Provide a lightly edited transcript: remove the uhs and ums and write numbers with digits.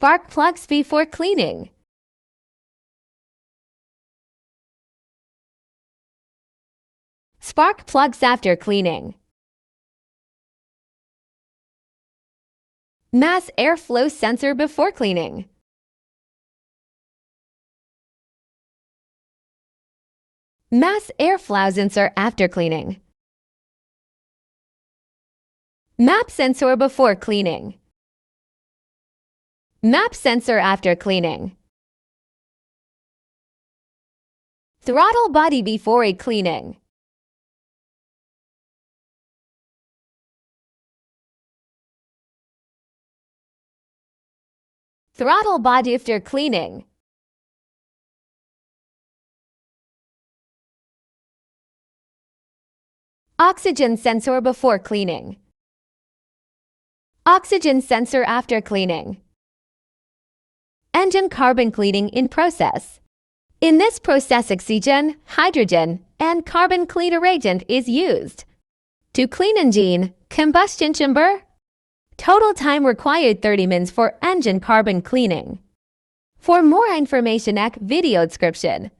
Spark plugs before cleaning. Spark plugs after cleaning. Mass airflow sensor before cleaning. Mass airflow sensor after cleaning. MAP sensor before cleaning. MAP sensor after cleaning. Throttle body before cleaning. Throttle body after cleaning. Oxygen sensor before cleaning. Oxygen sensor after cleaning. Engine carbon cleaning in process. In this process, oxygen, hydrogen, and carbon cleaner agent is used to clean engine, combustion chamber. Total time required 30 minutes for engine carbon cleaning. For more information, check video description.